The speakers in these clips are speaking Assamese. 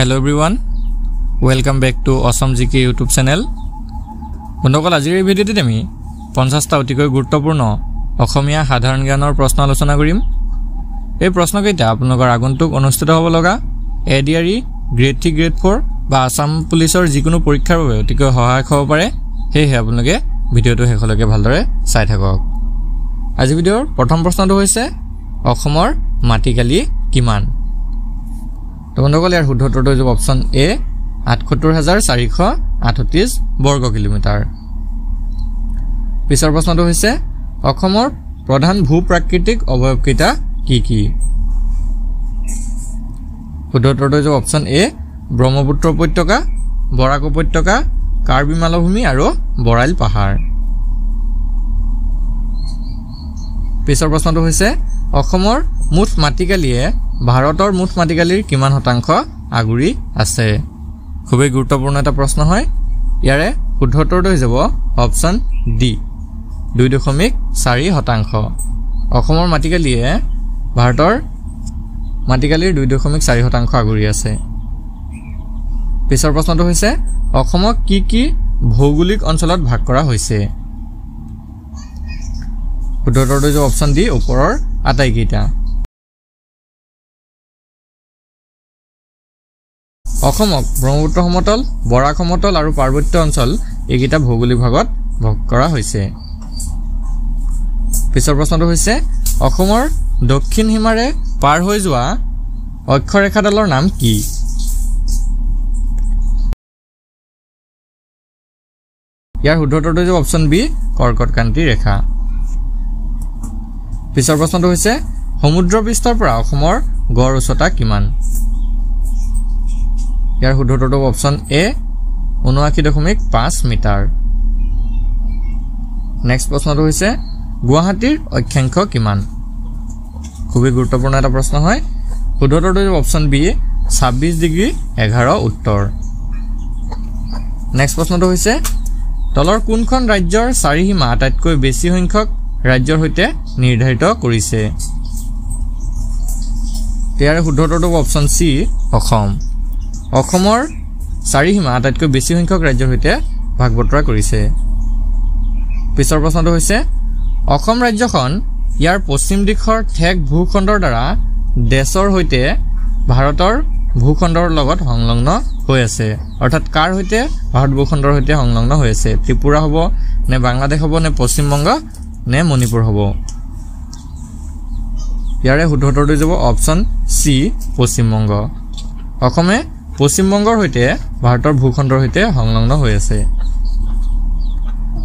Hello everyone, welcome back to Awesome GK YouTube channel. বন্ধুসকল আজিৰ এই ভিডিঅ'টোত আমি 50টা অতিকৈ গুৰুত্বপূৰ্ণ অসমীয়া সাধাৰণ জ্ঞানৰ প্ৰশ্ন আলোচনা কৰিম। এই প্ৰশ্নকেইটা আপোনালোকৰ আগন্তুক অনুষ্ঠিত হ'ব লগা এডিআৰই গ্ৰেড 3 গ্ৰেড 4 বা আসাম পুলিচৰ যিকোনো পৰীক্ষাৰ বাবে অতিকৈ সহায়ক হ'ব পাৰে। সেয়ে আপোনালোকে ভিডিঅ'টো শেষলৈকে ভালদৰে চাই থাকক। আজি ভিডিঅ'ৰ প্ৰথম প্ৰশ্নটো হৈছে অসমৰ মাটিকালি কিমান? তো বন্ধুসকল ইয়াৰ শুদ্ধ উত্তৰটো হ'ব অপচন এ ৭৮,৪৩৮ বৰ্গ কিলোমিটাৰ। পিছৰ প্ৰশ্নটো হৈছে অসমৰ প্ৰধান ভূ-প্ৰাকৃতিক অৱয়বকেইটা কি কি? শুদ্ধ উত্তৰটো হ'ব অপচন এ ব্ৰহ্মপুত্ৰ উপত্যকা, বৰাক উপত্যকা, কাৰ্বি মালভূমি আৰু বৰাইল পাহাৰ। পিছৰ প্ৰশ্নটো হৈছে অসমৰ মুঠ মাটিকালিয়ে ভাৰতৰ মুঠ মাটিকালিৰ কিমান শতাংশ আগুৰি আছে? খুবেই গুৰুত্বপূৰ্ণ এটা প্ৰশ্ন হয়। ইয়াৰে শুদ্ধ উত্তৰটো হৈ যাব অপচন ডি 2.4%। অসমৰ মাটিকালিয়ে ভাৰতৰ মাটিকালিৰ 2.4% আগুৰি আছে। পিছৰ প্ৰশ্নটো হৈছে অসমক কি কি ভৌগোলিক অঞ্চলত ভাগ কৰা হৈছে? শুদ্ধ উত্তৰটো হৈ যাব অপচন ডি ওপৰৰ আটাইকেইটা। অসমক ব্ৰহ্মপুত্ৰ সমতল, বৰাক সমতল আৰু পাৰ্বত্য অঞ্চল এইকেইটা ভৌগোলিক ভাগত ভাগ কৰা হৈছে। পিছৰ প্ৰশ্নটো হৈছে অসমৰ দক্ষিণ সীমাৰে পাৰ হৈ যোৱা অক্ষৰেখাডালৰ নাম কি? ইয়াৰ শুদ্ধ উত্তৰটো হৈছে অপচন বি কৰ্কটক্ৰান্তি ৰেখা। পিছৰ প্ৰশ্নটো হৈছে সমুদ্ৰ পৃষ্ঠৰ পৰা অসমৰ গড় উচ্চতা কিমান? ইয়াৰ শুদ্ধ উত্তৰটো অপচন এ ৭৯.৫ মিটাৰ। নেক্সট প্ৰশ্নটো হৈছে গুৱাহাটীৰ অক্ষাংশ কিমান? খুবেই গুৰুত্বপূৰ্ণ এটা প্ৰশ্ন হয়। শুদ্ধ উত্তৰটো অপচন বি 26°11' উত্তৰ। নেক্সট প্ৰশ্নটো হৈছে তলৰ কোনখন ৰাজ্যৰ চাৰিসীমা আটাইতকৈ বেছি সংখ্যক ৰাজ্যৰ সৈতে নিৰ্ধাৰিত কৰিছে? ইয়াৰ শুদ্ধ উত্তৰটো অপচন চি অসম। অসমৰ চাৰিসীমা আটাইতকৈ বেছি সংখ্যক ৰাজ্যৰ সৈতে ভাগ বতৰা কৰিছে। পিছৰ প্ৰশ্নটো হৈছে অসম ৰাজ্যখন ইয়াৰ পশ্চিম দিশৰ ঠেক ভূখণ্ডৰ দ্বাৰা দেশৰ সৈতে ভাৰতৰ ভূখণ্ডৰ লগত সংলগ্ন হৈ আছে। অৰ্থাৎ কাৰ সৈতে? ভাৰত ভূখণ্ডৰ সৈতে সংলগ্ন হৈ আছে। ত্ৰিপুৰা হ'ব নে বাংলাদেশ হ'ব নে পশ্চিমবংগ নে মণিপুৰ হ'ব? ইয়াৰে শুদ্ধ উত্তৰটো যাব অপচন চি পশ্চিমবংগ। অসমে পশ্চিমবংগৰ সৈতে ভাৰতৰ ভূখণ্ডৰ সৈতে সংলগ্ন হৈ আছে।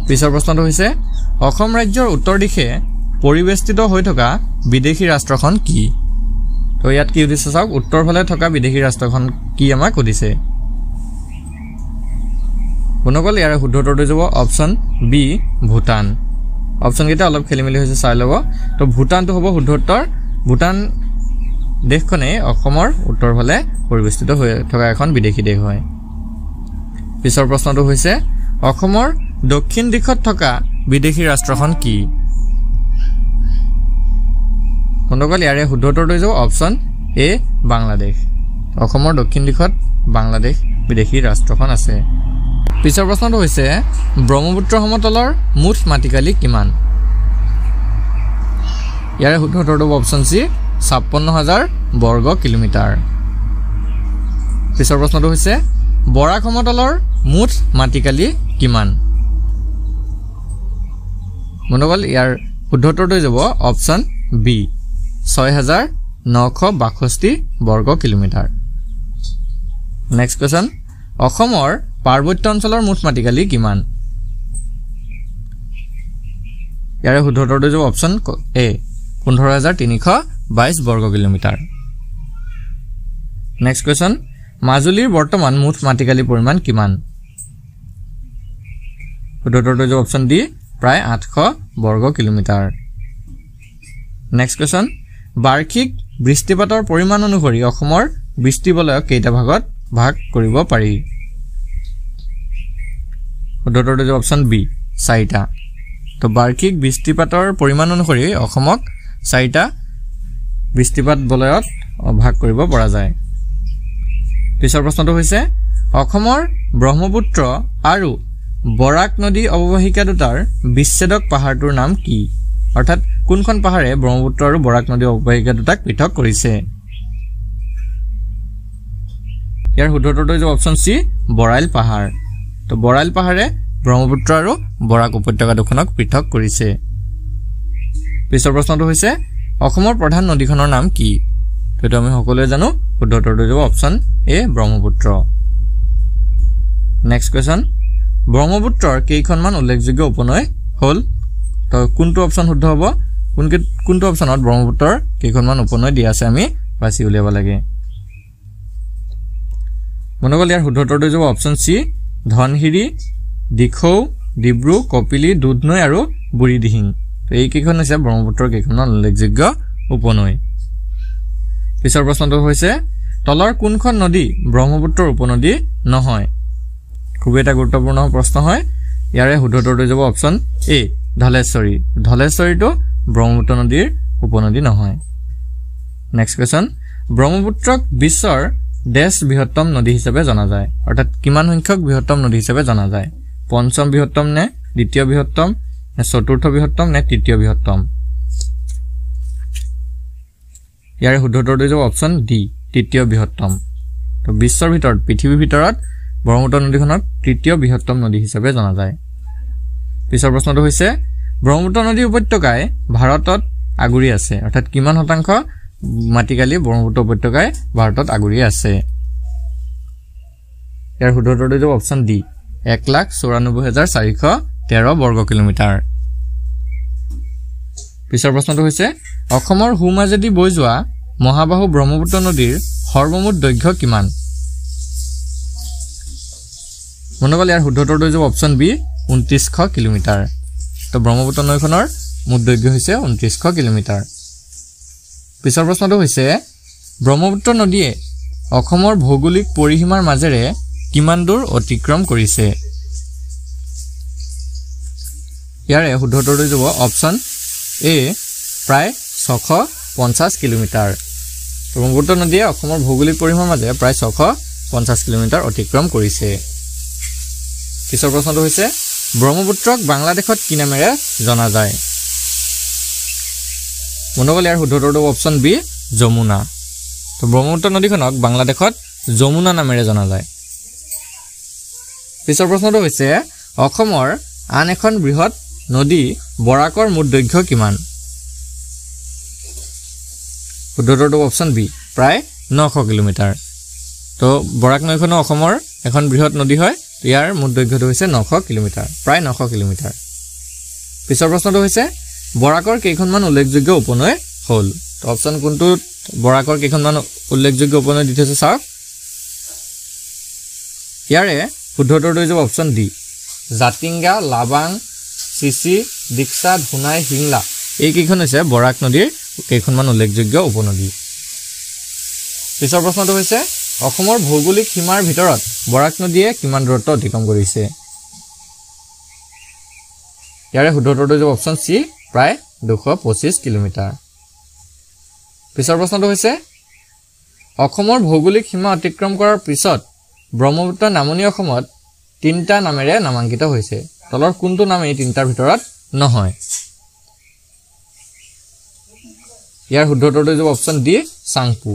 পিছৰ প্ৰশ্নটো হৈছে অসম ৰাজ্যৰ উত্তৰ দিশে পৰিবেষ্টিত হৈ থকা বিদেশী ৰাষ্ট্ৰখন কি? তো ইয়াত কি সুধিছে চাওক, উত্তৰ ফালে থকা বিদেশী ৰাষ্ট্ৰখন কি আমাক সুধিছে। বন্ধুসকল ইয়াৰে শুদ্ধ উত্তৰটো যাব অপচন বি ভূটান। অপচনকেইটা অলপ খেলি মেলি হৈছে, চাই ল'ব। তো ভূটানটো হ'ব শুদ্ধ উত্তৰ। ভূটান দেশখনেই অসমৰ উত্তৰ ফালে পৰিবেষ্টিত হৈ থকা এখন বিদেশী দেশ হয়। পিছৰ প্ৰশ্নটো হৈছে অসমৰ দক্ষিণ দিশত থকা বিদেশী ৰাষ্ট্ৰখন কি? বন্ধুসকল ইয়াৰে শুদ্ধ উত্তৰটো হৈ যাব অপচন এ বাংলাদেশ। অসমৰ দক্ষিণ দিশত বাংলাদেশ বিদেশী ৰাষ্ট্ৰখন আছে। পিছৰ প্ৰশ্নটো হৈছে ব্ৰহ্মপুত্ৰ সমতলৰ মুঠ মাটিকালি কিমান? ইয়াৰে শুদ্ধ উত্তৰটো অপচন চি ৫৬,০০০ বৰ্গ কিলোমিটাৰ। পিছৰ প্ৰশ্নটো হৈছে বৰাক সমতলৰ মুঠ মাটিকালি কিমান? বন্ধুসকল ইয়াৰ শুদ্ধ উত্তৰটো হৈ যাব অপচন বি ৬,৯৬২ বৰ্গ কিলোমিটাৰ। নেক্সট কুৱেশ্যন অসমৰ পাৰ্বত্য অঞ্চলৰ মুঠ মাটিকালি কিমান? ইয়াৰে শুদ্ধ উত্তৰটো যাব অপচন এ ১৫,৩২২ বৰ্গ কিলোমিটাৰ। নেক্সট কুৱেশ্যন মাজুলীৰ বৰ্তমান মুঠ মাটিকালি পৰিমাণ কিমান? শুদ্ধ উত্তৰটো যাব অপচন ডি প্ৰায় ৮০০ বৰ্গ কিলোমিটাৰ। নেক্সট কুৱেশ্যন বাৰ্ষিক বৃষ্টিপাতৰ পৰিমাণ অনুসৰি অসমৰ বৃষ্টিবলয়ক কেইটা ভাগত ভাগ কৰিব পাৰি? শুদ্ধ উত্তৰটো যাব অপচন বি ৪টা। তো বাৰ্ষিক বৃষ্টিপাতৰ পৰিমাণ অনুসৰি অসমক 4টা বৃষ্টিপাত বলয়ত ভাগ কৰিব পৰা যায়। পিছৰ প্ৰশ্নটো হৈছে অসমৰ ব্ৰহ্মপুত্ৰ আৰু বৰাক নদী অৱবাহিকা দুটাৰ বিচ্ছেদক পাহাৰটোৰ নাম কি অৰ্থাৎ কোনখন পাহাৰে ব্ৰহ্মপুত্ৰ আৰু বৰাক নদী অৱবাহিকা দুটাক পৃথক কৰিছে ইয়াৰ শুদ্ধটো হৈছে অপচন সি বৰাইল পাহাৰ তো বৰাইল পাহাৰে ব্ৰহ্মপুত্ৰ আৰু বৰাক উপত্যকা দুখনক পৃথক কৰিছে পিছৰ প্ৰশ্নটো হৈছে অসমৰ প্ৰধান নদীখনৰ নাম কি তো আমি সকলোৱে জানো শুদ্ধটো হৈছে অপচন এ ব্ৰহ্মপুত্ৰ নেক্সট কোৱেশ্চন ব্ৰহ্মপুত্ৰৰ কেইখনমান উল্লেখযোগ্য উপনৈ হল তো কোনটো অপচন শুদ্ধ হ'ব কোনটো অপচনত ব্ৰহ্মপুত্ৰৰ কেইখনমান উপনৈ দিয়া আছে আমি বাছি উলিয়াব লাগে মনগল ইয়াৰ শুদ্ধটো হৈছে অপচন সি ধনহিৰি দিখৌ ডিব্ৰু কপিলি দুধনৈ আৰু বুঢ়ীদিহিং তো এই কেইখন হৈছে ব্ৰহ্মপুত্ৰৰ কেইখনমান উল্লেখযোগ্য উপনৈ পিছৰ প্ৰশ্নটো হৈছে তলৰ কোনখন নদী ব্ৰহ্মপুত্ৰৰ উপনদী নহয় খুব এটা গুৰুত্বপূৰ্ণ প্ৰশ্ন হয় ইয়াৰে শুদ্ধটো হৈছে অপচন এ ধলেশ্বৰীটো ব্ৰহ্মপুত্ৰ নদীৰ উপনদী নহয় নেক্সট কোৱেশ্চন ব্ৰহ্মপুত্ৰক বিশ্বৰ দেশ বৃহত্তম নদী হিচাপে জনা যায় অৰ্থাৎ কিমান সংখ্যক বৃহত্তম নদী হিচাপে জনা যায় পঞ্চম বৃহত্তম নে দ্বিতীয় বৃহত্তম নে চতুৰ্থ বৃহত্তম নে তৃতীয় বৃহত্তম ইয়াৰে শুদ্ধটো হৈছে অপচন ডি তৃতীয় বৃহত্তম তো বিশ্বৰ ভিতৰত পৃথিৱীৰ ভিতৰত ব্ৰহ্মপুত্ৰ নদীখনক তৃতীয় বৃহত্তম নদী হিচাপে জনা যায় পিছৰ প্ৰশ্নটো হৈছে ব্ৰহ্মপুত্ৰ নদী উপত্যকাই ভাৰতত আগুৰি আছে অৰ্থাৎ কিমান শতাংশ মাটিকালি ব্ৰহ্মপুত্ৰ উপত্যকাই ভাৰতত আগুৰি আছে ইয়াৰ শুদ্ধটো হৈছে অপচন ডি 1,94,413 বৰ্গ কিলোমিটাৰ পিছৰ প্ৰশ্নটো হৈছে অসমৰ হুমাজেদি বৈ যোৱা মহাবাহু ব্ৰহ্মপুত্ৰ নদীৰ সৰ্বমুঠ দৈৰ্ঘ্য কিমান মনগল ইয়াৰ শুদ্ধটো হৈছে অপচন বি 2900 কিলোমিটাৰ তো ব্ৰহ্মপুত্ৰ নদীখনৰ মুঠ দৈৰ্ঘ্য হৈছে 2900 কিলোমিটাৰ পিছৰ প্ৰশ্নটো হৈছে ব্ৰহ্মপুত্ৰ নদীয়ে অসমৰ ভৌগোলিক পৰিসীমাৰ মাজেৰে কিমান দূৰ অতিক্ৰম কৰিছে ইয়াৰে শুদ্ধটো হৈছে অপচন এ প্ৰায় 650 কিলোমিটাৰ ব্ৰহ্মপুত্ৰ নদীয়ে অসমৰ ভৌগোলিক পৰিসীমাৰ মাজেৰে প্ৰায় 650 কিলোমিটাৰ অতিক্ৰম কৰিছে পিছৰ প্ৰশ্নটো হৈছে ব্ৰহ্মপুত্ৰক বাংলাদেশত কি নামেৰে জনা যায় মনগল ইয়াৰ শুদ্ধটো অপচন বি যমুনা তো ব্ৰহ্মপুত্ৰ নদীখনক বাংলাদেশত যমুনা নামেৰে জনা যায় পিছৰ প্ৰশ্নটো হৈছে অসমৰ আন এখন বৃহৎ নদী বৰাকৰ মুঠ দৈৰ্ঘ্য কিমান শুদ্ধটো অপচন বি প্ৰায় 900 কিলোমিটাৰ তো বৰাক নদীখন অসমৰ এখন বৃহৎ নদী হয় ইয়াৰ মুঠ দৈৰ্ঘ্যটো হৈছে 900 কিলোমিটাৰ প্ৰায় 900 কিলোমিটাৰ পিছৰ প্ৰশ্নটো হৈছে বৰাকৰ কেইখনমান উল্লেখযোগ্য উপনৈ হল তো অপচন কোনটো বৰাকৰ কেইখনমান উল্লেখযোগ্য উপনৈ দি থৈছে চাওক ইয়াৰে শুদ্ধটো হৈছে অপচন ডি জাতিংগা লাবাং চিচি দীক্ষা ধুনাই হিংলা এই কেইখন হৈছে বৰাক নদীৰ কেইখনমান উল্লেখযোগ্য উপনদী পিছৰ প্ৰশ্নটো হৈছে অসমৰ ভৌগোলিক সীমাৰ ভিতৰত বৰাক নদীয়ে কিমান দূৰত্ব অতিক্ৰম কৰিছে ইয়াৰে শুদ্ধটো হৈছে অপচন সি প্ৰায় 225 কিলোমিটাৰ পিছৰ প্ৰশ্নটো হৈছে অসমৰ ভৌগোলিক সীমা অতিক্ৰম কৰাৰ পিছত ব্ৰহ্মপুত্ৰ নামনি অসমত তিনিটা নামেৰে নামাঙ্কিত হৈছে তলৰ কোনটো নাম এই তিনিটাৰ ভিতৰত নহয় ইয়াৰ শুদ্ধটো হৈছে অপচন ডি চাংপু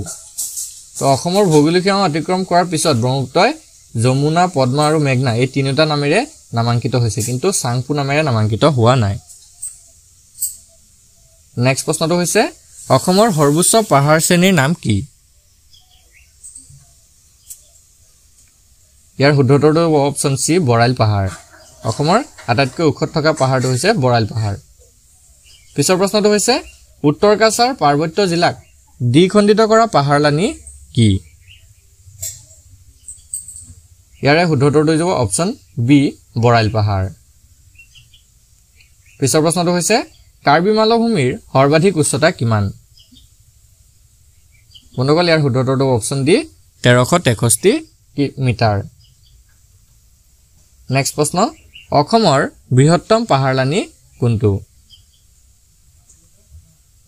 তো অসমৰ ভৌগোলিক সীমা অতিক্ৰম কৰাৰ পিছত ব্ৰহ্মপুত্ৰই যমুনা পদ্মা আৰু মেঘনা এই তিনিটা নামেৰে নামাঙ্কিত হৈছে কিন্তু চাংপু নামেৰে নামাঙ্কিত হোৱা নাই নেক্সট প্ৰশ্নটো হৈছে অসমৰ সৰ্বোচ্চ পাহাৰ শ্ৰেণীৰ নাম কি ইয়াৰ শুদ্ধটো অপচন সি বৰাইল পাহাৰ অসমৰ আটাইতকৈ ওখত থকা পাহাৰটো হৈছে বৰাইল পাহাৰ পিছৰ প্ৰশ্নটো হৈছে উত্তৰ কাছাৰ পাৰ্বত্য জিলাক দ্বিখণ্ডিত কৰা পাহাৰলানি কি ইয়াৰে শুদ্ধটো হৈছে অপচন বি বৰাইল পাহাৰ পিছৰ প্ৰশ্নটো হৈছে কাৰ্বি মালভূমিৰ সৰ্বাধিক উচ্চতা কিমান বন্ধুসকল ইয়াৰ শুদ্ধটো অপচন ডি 1363 মিটাৰ নেক্সট প্ৰশ্ন অসমৰ বৃহত্তম পাহাৰলানি কোনটো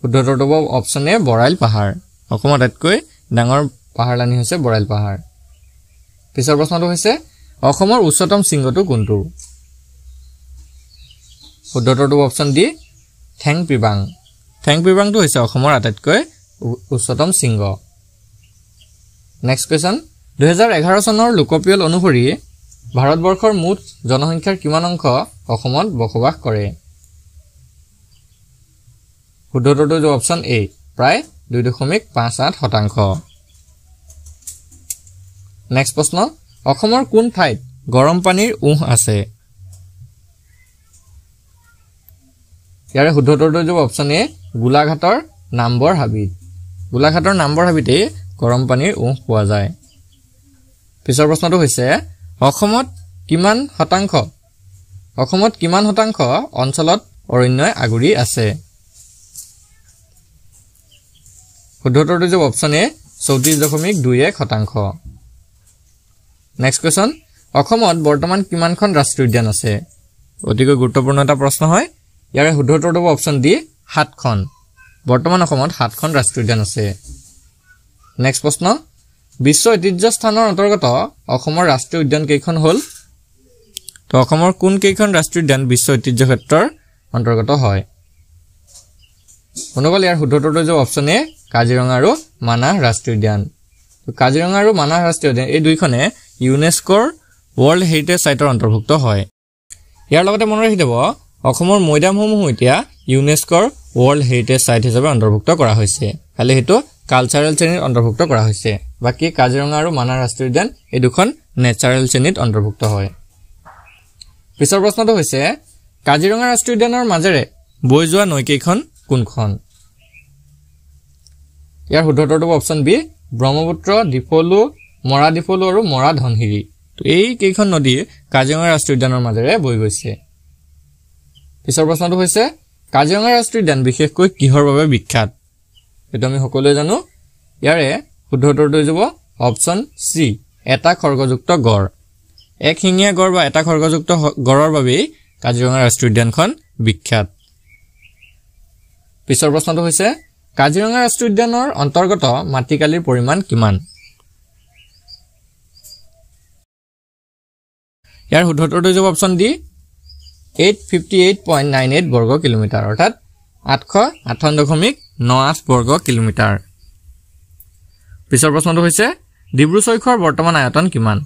শুদ্ধটো অপচন এ বৰাইল পাহাৰ অসমৰ আটাইতকৈ ডাঙৰ পাহাৰলানি হৈছে বৰাইল পাহাৰ পিছৰ প্ৰশ্নটো হৈছে অসমৰ উচ্চতম শৃংগটো কোনটো শুদ্ধটো অপচন ডি থেংপিবাং থেংপিবাংটো হৈছে অসমৰ আটাইতকৈ উচ্চতম শৃংগ নেক্সট কোৱেশ্চন 2011 চনৰ লোকপিয়ল অনুসৰি ভাৰতবৰ্ষৰ মুঠ জনসংখ্যাৰ কিমান অংশ অসমত বসবাস কৰে শুদ্ধটো অপচন এ প্ৰায় 2.58% নেক্সট প্ৰশ্ন অসমৰ কোন ঠাইত গৰম পানীৰ উঁহ আছে ইয়াৰে শুদ্ধটো অপচন এ গোলাঘাটৰ নাম্বৰ হাবিত গোলাঘাটৰ নাম্বৰ হাবিতে গৰম পানীৰ উঁহ পোৱা যায় পিছৰ প্ৰশ্নটো হৈছে অসমত কিমান শতাংশ অঞ্চলত অৰণ্যই আগুৰি আছে শুদ্ধটো অপচন এ 34.21% নেক্সট কোৱেশ্চন অসমত বৰ্তমান কিমানখন ৰাষ্ট্ৰীয় উদ্যান আছে অতিকৈ গুৰুত্বপূৰ্ণ এটা প্ৰশ্ন হয় ইয়াৰে শুদ্ধটো অপচন ডি 7খন বৰ্তমান অসমত 7খন ৰাষ্ট্ৰীয় উদ্যান আছে নেক্সট প্ৰশ্ন বিশ্ব ঐতিহ্য স্থানৰ অন্তৰ্গত অসমৰ ৰাষ্ট্ৰীয় উদ্যান কেইখন হ'ল তো অসমৰ কোন কেইখন ৰাষ্ট্ৰীয় উদ্যান বিশ্ব ঐতিহ্য ক্ষেত্ৰৰ অন্তৰ্গত হয় অনুকল ইয়াৰ শুদ্ধটো অপচন এ কাজিৰঙা আৰু মানাহ ৰাষ্ট্ৰীয় উদ্যান কাজিৰঙা আৰু মানাহ ৰাষ্ট্ৰীয় উদ্যান এই দুইখনে ইউনেস্কোৰ ৱৰ্ল্ড হেৰিটেজ সাইটৰ অন্তৰ্ভুক্ত হয় ইয়াৰ লগতে মনত ৰাখিব অসমৰ মৈদামসমূহ এতিয়া ইউনেস্কোৰ ৱৰ্ল্ড হেৰিটেজ সাইট হিচাপে অন্তৰ্ভুক্ত কৰা হৈছে খালি হেতু কালচাৰেল শ্ৰেণীত অন্তৰ্ভুক্ত কৰা হৈছে বাকি কাজিৰঙা আৰু মানাহ ৰাষ্ট্ৰীয় উদ্যান এই দুখন নেচাৰেল শ্ৰেণীত অন্তৰ্ভুক্ত হয় পিছৰ প্ৰশ্নটো হৈছে কাজিৰঙা ৰাষ্ট্ৰীয় উদ্যানৰ মাজেৰে বৈ যোৱা নৈকেইখন কোনখন ইয়াৰ শুদ্ধটো অপচন বি ব্ৰহ্মপুত্ৰ ডিফলু মৰা ডিফলু আৰু মৰা ধনহিৰি তো এই কেইখন নদী কাজিৰঙা ৰাষ্ট্ৰীয় উদ্যানৰ মাজেৰে বৈ গৈছে পিছৰ প্ৰশ্নটো হৈছে কাজিৰঙা ৰাষ্ট্ৰীয় উদ্যান বিশেষকৈ কিহৰ বাবে বিখ্যাত এটো আমি সকলোৱে জানো ইয়াৰে শুদ্ধটো যাব অপচন সি এটা খৰ্গযুক্ত গড় এক হিঙীয়া গড় বা এটা খৰ্গযুক্ত গড়ৰ বাবে কাজিৰঙা ৰাষ্ট্ৰীয় উদ্যানখন বিখ্যাত পিছৰ প্ৰশ্নটো হৈছে কাজিৰঙা ৰাষ্ট্ৰীয় উদ্যানৰ অন্তৰ্গত মাটিকালিৰ পৰিমাণ কিমান ইয়াৰ শুদ্ধটো যাব অপচন ডি 858.98 বৰ্গ কিলোমিটাৰ অৰ্থাৎ 858.98 বৰ্গ কিলোমিটাৰ পিছৰ প্ৰশ্নটো হৈছে ডিব্ৰু-চৈখোৱাৰ বৰ্তমান আয়তন কিমান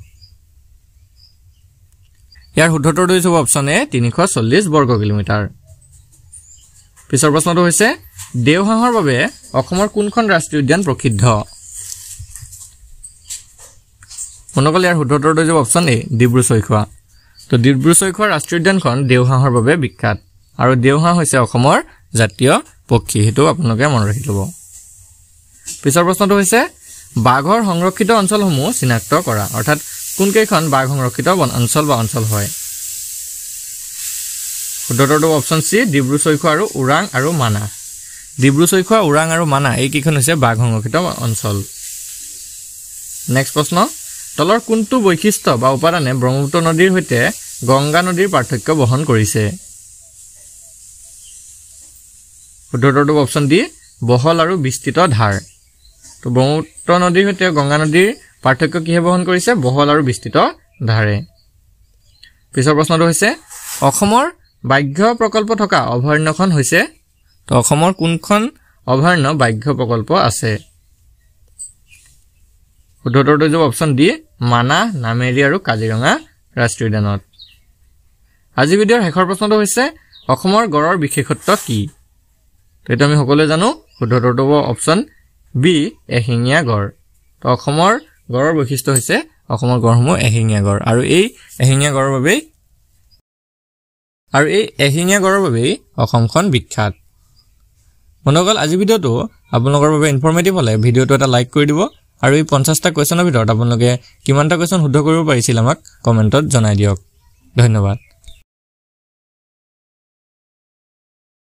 ইয়াৰ শুদ্ধটো যাব অপচন এ 340 বৰ্গ কিলোমিটাৰ পিছৰ প্ৰশ্নটো হৈছে দেওহাঁহৰ বাবে অসমৰ কোনখন ৰাষ্ট্ৰীয় উদ্যান প্ৰসিদ্ধ অনুকল ইয়াৰ শুদ্ধটো যাব অপচন এ ডিব্ৰু-চৈখোৱা তো ডিব্ৰু-চৈখোৱা ৰাষ্ট্ৰীয় উদ্যানখন দেওহাঁহৰ বাবে বিখ্যাত আৰু দেওহাঁহ হৈছে অসমৰ জাতীয় পক্ষী হেতু আপোনালোকে মনত ৰাখি ল'ব পিছৰ প্ৰশ্নটো হৈছে বাঘৰ সংৰক্ষিত অঞ্চলসমূহ চিনাক্ত কৰা অৰ্থাৎ কোনকেইখন বাঘ সংৰক্ষিত অঞ্চল বা অঞ্চল হয় শুদ্ধটো অপচন সি ডিব্ৰু-চৈখোৱা আৰু ওৰাং আৰু মানাহ ডিব্ৰু-চৈখোৱা ওৰাং আৰু মানাহ এই কেইখন হৈছে বাঘ সংৰক্ষিত অঞ্চল নেক্সট প্ৰশ্ন তলৰ কোনটো বৈশিষ্ট্য বা উপাদানে ব্ৰহ্মপুত্ৰ নদীৰ সৈতে গংগা নদীৰ পাৰ্থক্য বহন কৰিছে শুদ্ধটো অপচন ডি বহল আৰু বিস্তৃত ধাৰ তো ব্ৰহ্মপুত্ৰ নদীৰ সৈতে গংগা নদীৰ পাৰ্থক্য কিহে বহন কৰিছে বহল আৰু বিস্তৃত ধাৰে পিছৰ প্ৰশ্নটো হৈছে অসমৰ বাঘ্য প্ৰকল্প থকা অভয়াৰণ্যখন হৈছে তো অসমৰ কোনখন অভয়াৰণ্য বাঘ্য প্ৰকল্প আছে শুদ্ধটো যাব অপচন ডি মানাহ নামেৰি আৰু কাজিৰঙা ৰাষ্ট্ৰীয় উদ্যানত আজি ভিডিঅ'ৰ শেষৰ প্ৰশ্নটো হৈছে অসমৰ গড়ৰ বিশেষত্ব কি তো আমি সকলোৱে জানো শুদ্ধটো অপচন বি এশিঙীয়া গড় তো অসমৰ গড়ৰ বৈশিষ্ট্য হৈছে অসমৰ গড়সমূহ এশিঙীয়া গড় আৰু এই এশিঙীয়া গড়ৰ বাবেই অসমখন বিখ্যাত বন্ধুসকল আজি ভিডিঅ'টো আপোনালোকৰ বাবে ইনফৰমেটিভ হলে ভিডিঅ'টো এটা লাইক কৰি দিব আৰু এই 50টা কোৱেশ্চনৰ ভিতৰত আপোনালোকে কিমানটা কোৱেশ্চন শুদ্ধ কৰিব পাৰিছিল আমাক কমেন্টত জনাই দিয়ক ধন্যবাদ